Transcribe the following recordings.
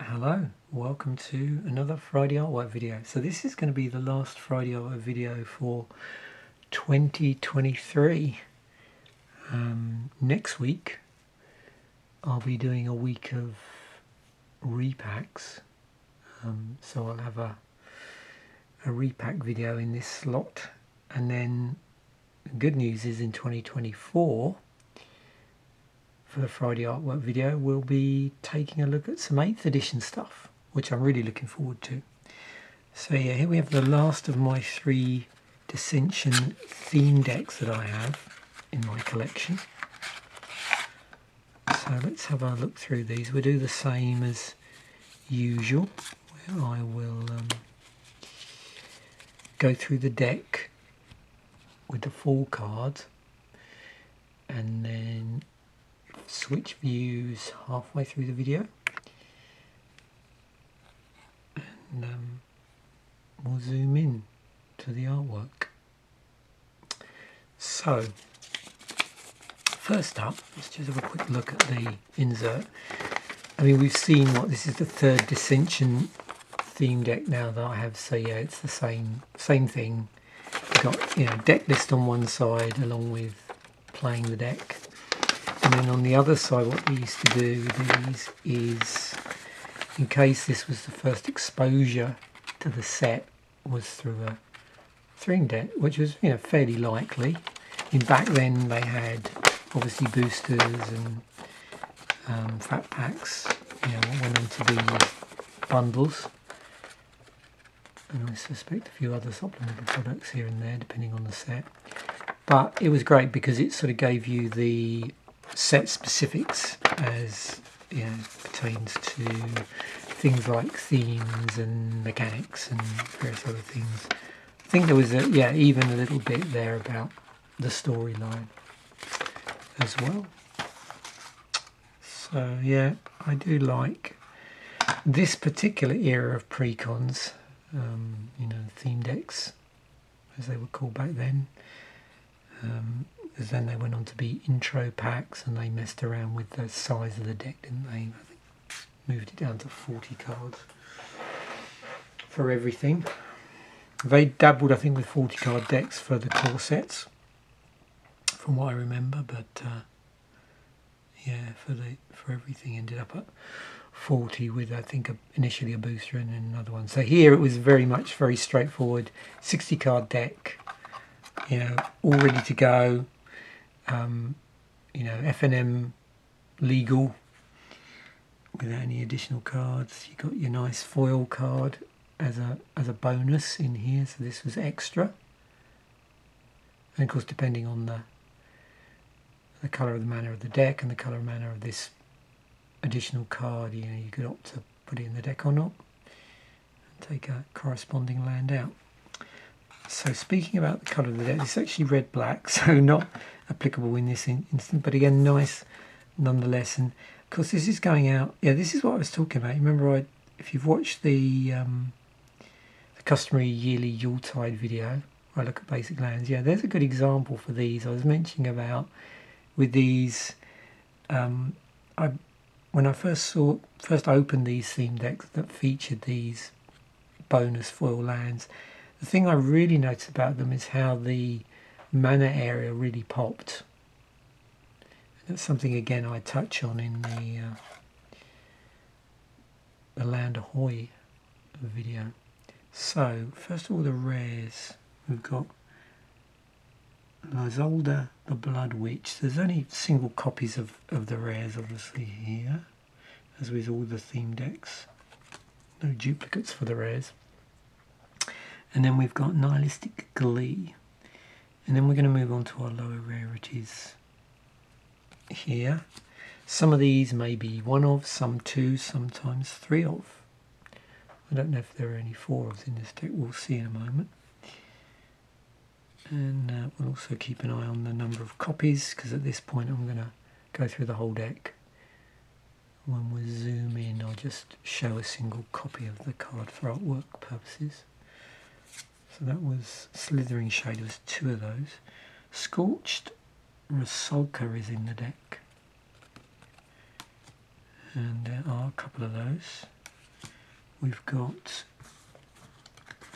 Hello, welcome to another Friday artwork video. So this is going to be the last Friday artwork video for 2023. Next week I'll be doing a week of repacks. So I'll have a repack video in this slot, and then the good news is in 2024 for the Friday artwork video we'll be taking a look at some 8th edition stuff, which I'm really looking forward to. So yeah, here we have the last of my 3 Dissension theme decks that I have in my collection. So let's have a look through these. We'll do the same as usual, where I will go through the deck with the full cards and then switch views halfway through the video, and we'll zoom in to the artwork. So first up, let's just have a quick look at the insert. I mean, we've seen what this is the 3rd Dissension theme deck now that I have, so yeah, it's the same thing. You've got, you know, deck list on one side along with playing the deck. And then on the other side, what we used to do with these is, in case this was the first exposure to the set, was through a theme deck, which was, you know, fairly likely. And back then they had obviously boosters and fat packs, you know, what went into the bundles. And I suspect a few other supplemental products here and there, depending on the set. But it was great because it sort of gave you the set specifics as, you know, pertains to things like themes and mechanics and various other things. I think there was even a little bit there about the storyline as well. So yeah, I do like this particular era of precons, you know, theme decks as they were called back then. Because then they went on to be intro packs, and they messed around with the size of the deck, didn't they? I think moved it down to 40 cards for everything. They dabbled, I think, with 40 card decks for the core sets, from what I remember, but yeah, for everything ended up at 40 with, I think, initially a booster and then another one. So here it was very straightforward 60 card deck, you know, all ready to go. You know, FNM legal without any additional cards. You got your nice foil card as a bonus in here, so this was extra. And of course, depending on the colour of the mana of the deck and the colour and mana of this additional card, you know, you could opt to put it in the deck or not and take a corresponding land out. So speaking about the colour of the deck, it's actually red-black, so not applicable in this instant, but again, nice nonetheless. And of course, this is going out. Yeah, this is what I was talking about. Remember, if you've watched the customary yearly Yuletide video, where I look at basic lands, yeah, there's a good example for these. I was mentioning about with these. When I first opened these theme decks that featured these bonus foil lands, the thing I really noticed about them is how the mana area really popped. That's something, again, I touch on in the Land Ahoy video. So, first of all, the rares. We've got Isolde the Blood Witch. There's only single copies of the rares, obviously, here, as with all the theme decks. No duplicates for the rares. And then we've got Nihilistic Glee. And then we're going to move on to our lower rarities here. Some of these may be 1 of, some 2, sometimes 3 of. I don't know if there are any 4 ofs in this deck. We'll see in a moment. And we'll also keep an eye on the number of copies, because at this point I'm going to go through the whole deck. When we zoom in, I'll just show a single copy of the card for artwork purposes. So that was Slithering Shade. There was 2 of those. Scorched Rusalka is in the deck. And there are a couple of those. we've got,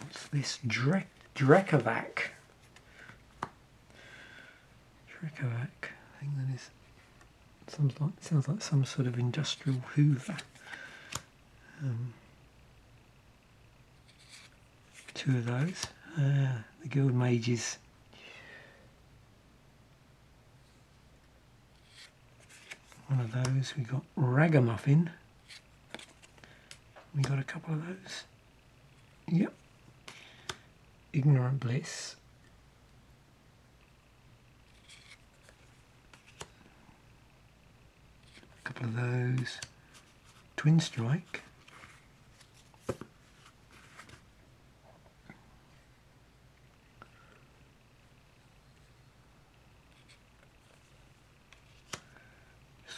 what's this, Drekovac. Drekovac, I think that is, sounds like some sort of industrial hoover. Two of those, the Guild Mages. One of those. We got Ragamuffin. We got a couple of those. Yep. Ignorant Bliss. A couple of those. Twin Strike.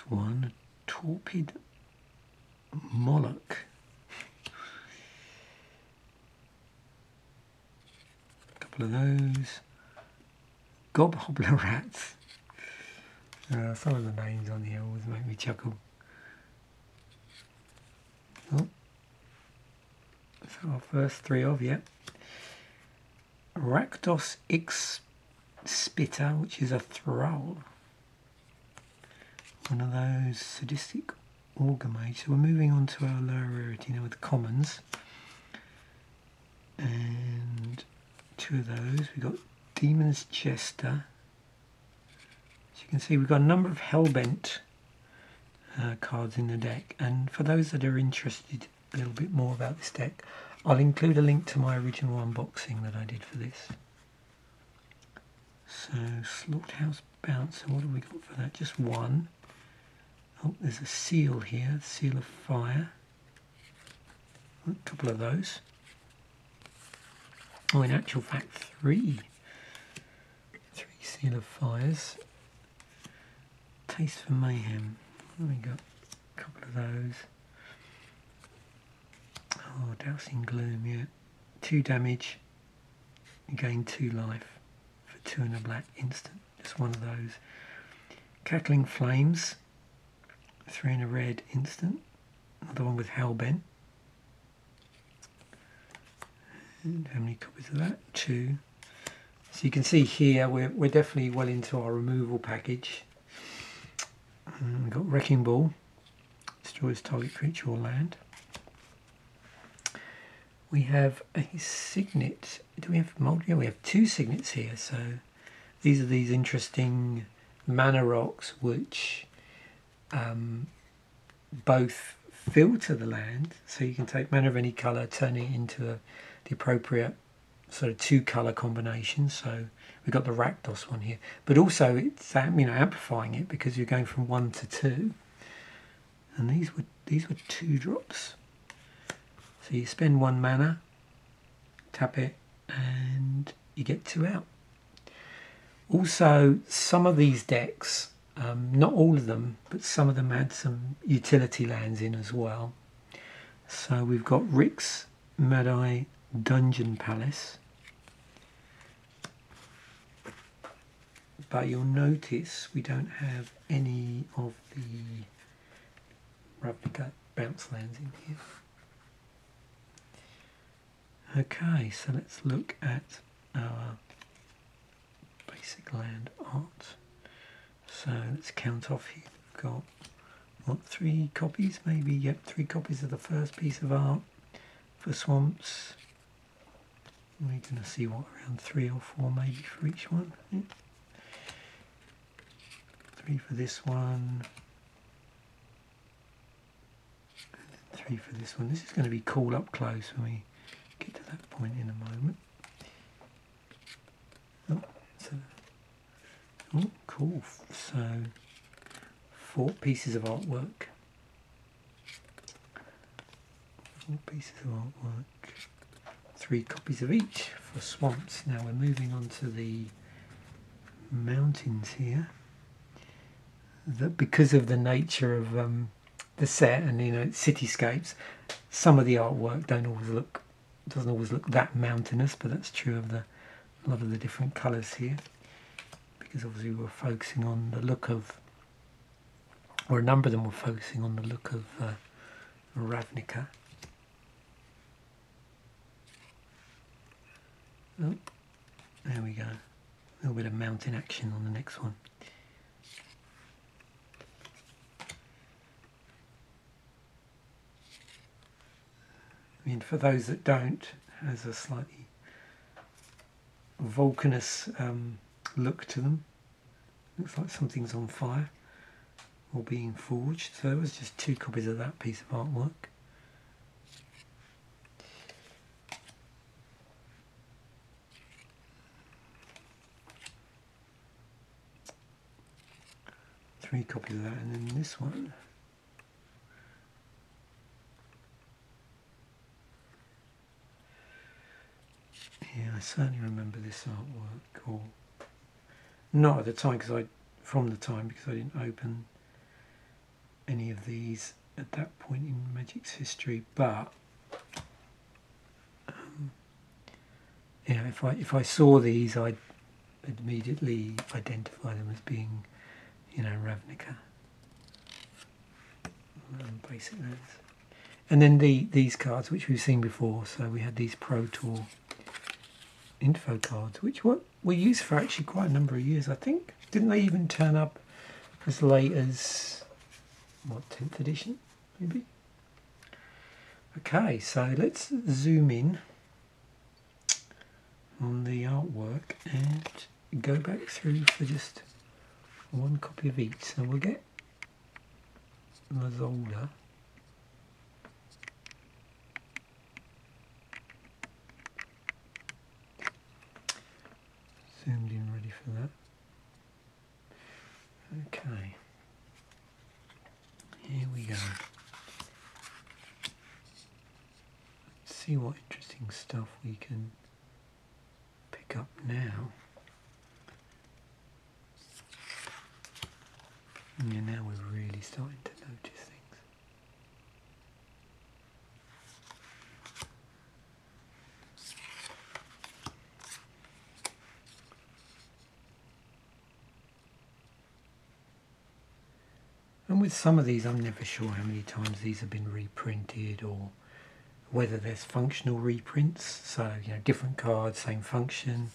One, Torpid Moloch. A couple of those. Gobhobbler Rats. Some of the names on here always make me chuckle. Oh, so our first three of, yeah. Rakdos Spitter, which is a thrall. One of those sadistic Orgamage. So we're moving on to our lower rarity now with the commons. And two of those. We've got Demon's Jester. As you can see, we've got a number of Hellbent cards in the deck. And for those that are interested a little bit more about this deck, I'll include a link to my original unboxing that I did for this. So, Slaughterhouse Bouncer, what have we got for that? Just one. Oh, there's a seal here, Seal of Fire. A couple of those. Oh, in actual fact, three Seal of Fires. Taste for Mayhem. What have we got? A couple of those. Oh, Dousing Gloom, yeah. 2 damage. You gain 2 life for 2 and a black instant. Just one of those. Cackling Flames. 3 and a red instant. Another one with Hellbent. And how many copies of that? 2. So you can see here we're definitely well into our removal package. We've got Wrecking Ball. Destroys target creature or land. We have a signet. Do we have multi? Yeah, we have 2 signets here. So these are these interesting mana rocks which both filter the land, so you can take mana of any colour, turn it into the appropriate sort of 2 colour combination. So we've got the Rakdos one here, but also it's amplifying it because you're going from 1 to 2. And these were 2 drops. So you spend 1 mana, tap it, and you get 2 out. Also, some of these decks, not all of them, but some of them had some utility lands in as well. So we've got Rick's Mad-Eye Dungeon Palace. But you'll notice we don't have any of the Ravnica bounce lands in here. Okay, so let's look at our basic land art. So let's count off here. We've got, what, 3 copies maybe? Yep, 3 copies of the first piece of art for Swamps. We're going to see what, around 3 or 4 maybe for each one. Yep. 3 for this one. 3 for this one. This is going to be cool up close when we get to that point in a moment. Oh, cool. So 4 pieces of artwork. 4 pieces of artwork. 3 copies of each for Swamps. Now we're moving on to the mountains here. That because of the nature of the set and cityscapes, some of the artwork doesn't always look that mountainous, but that's true of a lot of the different colours here, because obviously we're focusing on the look of, or a number of them were focusing on the look of Ravnica. Oh, there we go. A little bit of mounting action on the next one. I mean, for those that don't, it has a slightly volcanous look to them. Looks like something's on fire or being forged. So it was just 2 copies of that piece of artwork. Three copies of that, and then this one. Yeah, I certainly remember this artwork, or not at the time, because I didn't open any of these at that point in Magic's history. But yeah, if I saw these, I'd immediately identify them as being, Ravnica. Basic notes. And then these cards, which we've seen before. So we had these Pro Tour info cards, which were used for actually quite a number of years, I think. Didn't they even turn up as late as, 10th edition, maybe? Okay, so let's zoom in on the artwork and go back through for just one copy of each. So we'll get Lazolda. Zoomed in, ready for that. Okay. Here we go. Let's see what interesting stuff we can pick up now. Yeah, now we're really starting to notice things. And with some of these, I'm never sure how many times these have been reprinted, or whether there's functional reprints, so different cards, same function,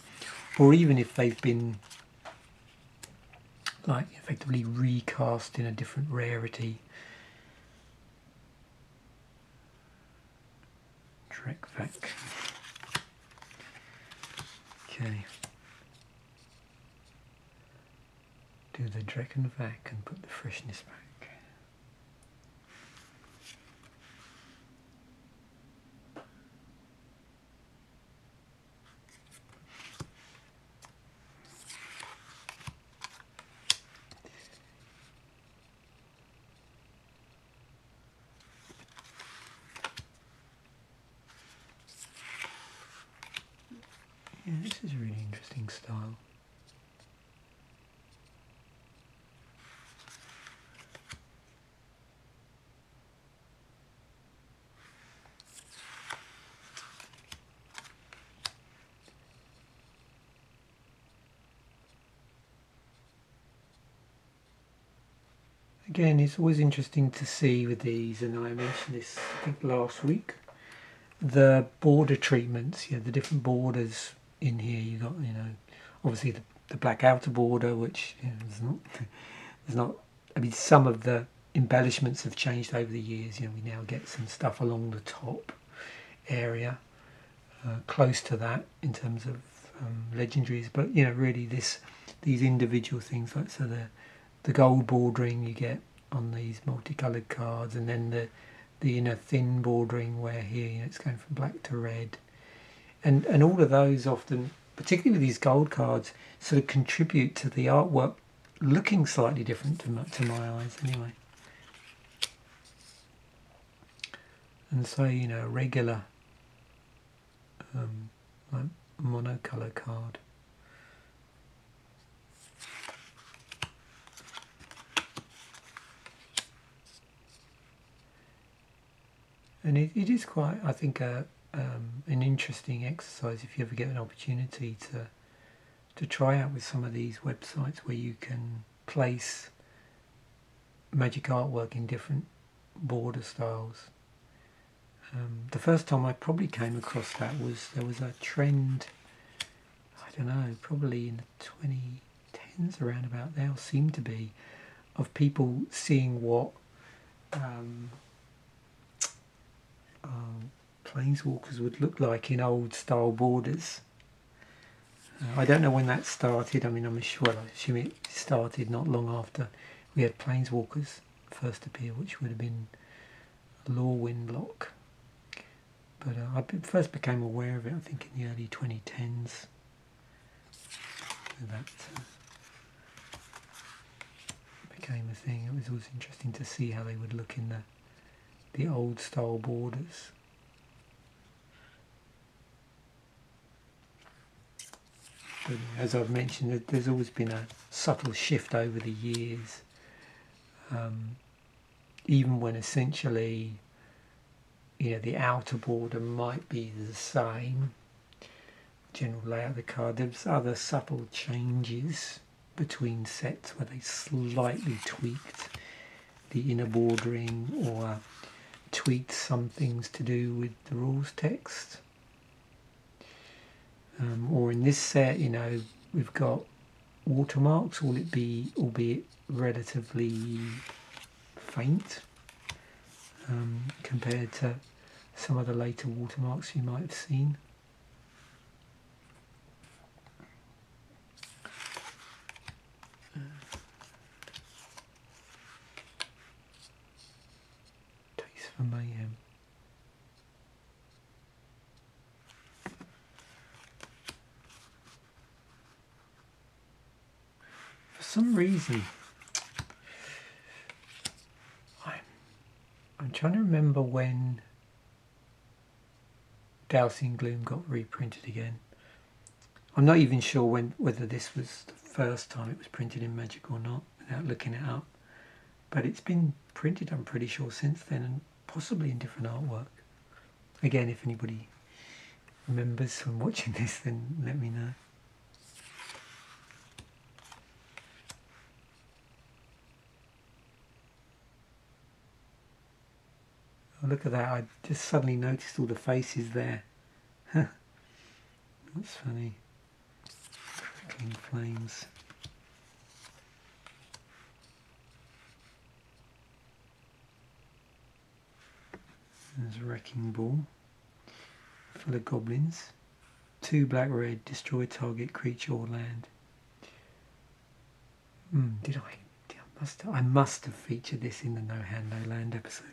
or even if they've been like effectively recast in a different rarity. Trekvac. Okay. Do the Drekkenvac and put the freshness back. Yeah, this is a really interesting style. Again, it's always interesting to see with these, and I mentioned this I think last week, the border treatments, the different borders in here. You got, obviously the black outer border, which there's not. I mean, some of the embellishments have changed over the years. We now get some stuff along the top area, close to that in terms of legendaries. But really, these individual things, like the gold bordering you get on these multicolored cards, and then the inner thin bordering where here it's going from black to red, and all of those often, particularly with these gold cards, sort of contribute to the artwork looking slightly different to my eyes anyway. And so a regular like monocolour card. And it is quite, I think, an interesting exercise if you ever get an opportunity to try out with some of these websites where you can place magic artwork in different border styles. The first time I probably came across that was there was a trend don't know, probably in the 2010s, around about there, seemed to be, of people seeing what planeswalkers would look like in old style borders. I don't know when that started. I mean, I assume it started not long after we had planeswalkers first appear, which would have been Lorwyn Lock. But I first became aware of it, I think, in the early 2010s. That became a thing. It was always interesting to see how they would look in the old style borders. But as I've mentioned, there's always been a subtle shift over the years. Even when essentially, the outer border might be the same, general layout of the card, there's other subtle changes between sets where they slightly tweaked the inner bordering or tweaked some things to do with the rules text. Or in this set, we've got watermarks, albeit relatively faint compared to some of the later watermarks you might have seen. Taste for mayhem. For some reason, I'm trying to remember when Dousing Gloom got reprinted again. I'm not even sure whether this was the first time it was printed in Magic or not, without looking it up. But it's been printed, I'm pretty sure, since then, and possibly in different artwork. Again, if anybody remembers from watching this, then let me know. Oh, look at that, I just suddenly noticed all the faces there. That's funny. Crackling flames. There's a wrecking ball full of goblins. 2 black-red, destroy target creature or land. I must have featured this in the No Hand No Land episode.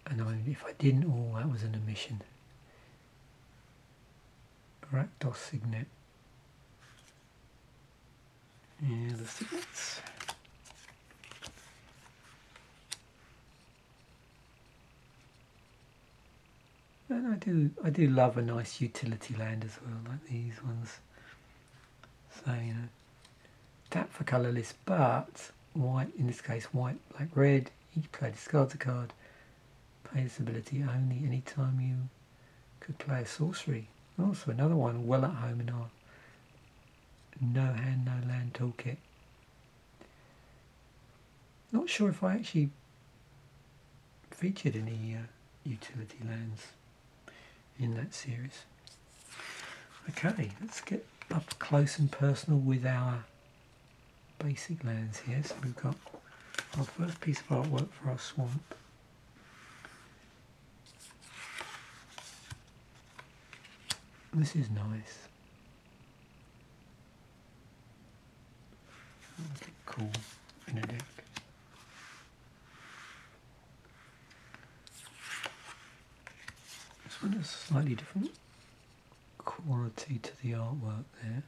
And if I didn't, that was an omission. Rakdos signet. Yeah, the signets. And I do love a nice utility land as well, like these ones. So, tap for colourless, but white, in this case white, black, red. Each player discards a card. Play this ability only anytime you could play a sorcery. Also another one well at home in our No Hand No Land toolkit. Not sure if I actually featured any utility lands in that series. Okay, let's get up close and personal with our basic lands here. So we've got our first piece of artwork for our swamp. This is nice. That's cool in a deck. This one has a slightly different quality to the artwork there.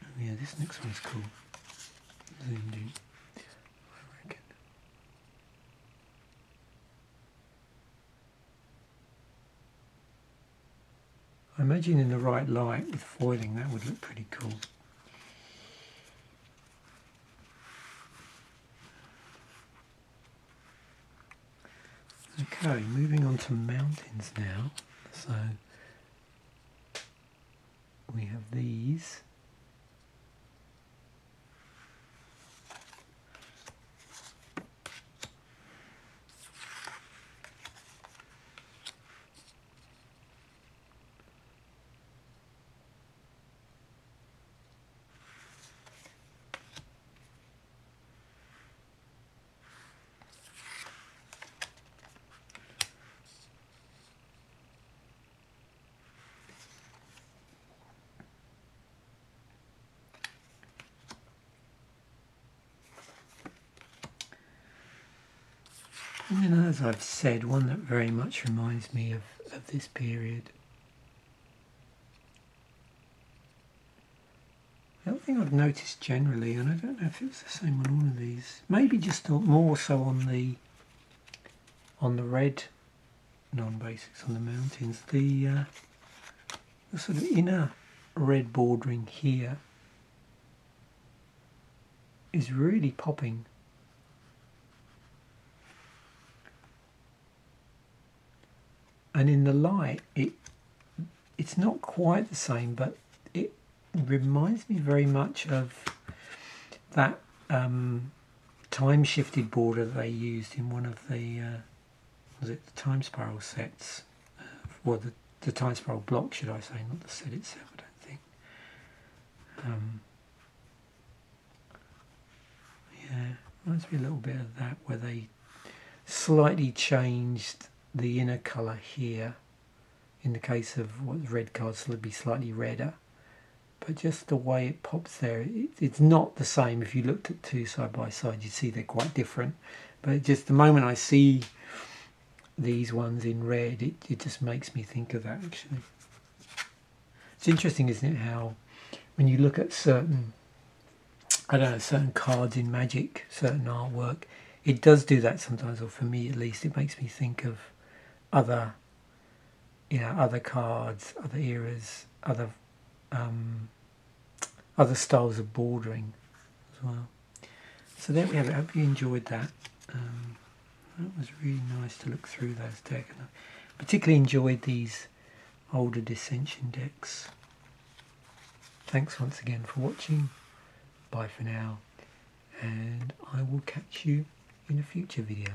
Oh yeah, this next one's cool. Zoomed in, I reckon. I imagine in the right light with foiling that would look pretty cool. Okay, moving on to mountains now. So we have these. And then, as I've said, one that very much reminds me of this period. The other thing I've noticed generally, and I don't know if it's the same on all of these, maybe just more so on the red non-basics on the mountains, the sort of inner red bordering here is really popping. And in the light, it's not quite the same, but it reminds me very much of that time-shifted border they used in one of the was it the time spiral sets, or the time spiral block, should I say, not the set itself, I don't think. Yeah, reminds me a little bit of that, where they slightly changed the inner colour here. In the case of what the red cards will be slightly redder, but just the way it pops there, it's not the same. If you looked at two side by side, you'd see they're quite different, but just the moment I see these ones in red, it just makes me think of that, actually. It's interesting, isn't it, how when you look at certain, I don't know, certain cards in Magic, certain artwork, it does do that sometimes, or for me at least, it makes me think of other, other cards, other eras, other styles of bordering as well. So there we have it. I hope you enjoyed that. That was really nice to look through those decks. I particularly enjoyed these older Dissension decks. Thanks once again for watching. Bye for now, and I will catch you in a future video.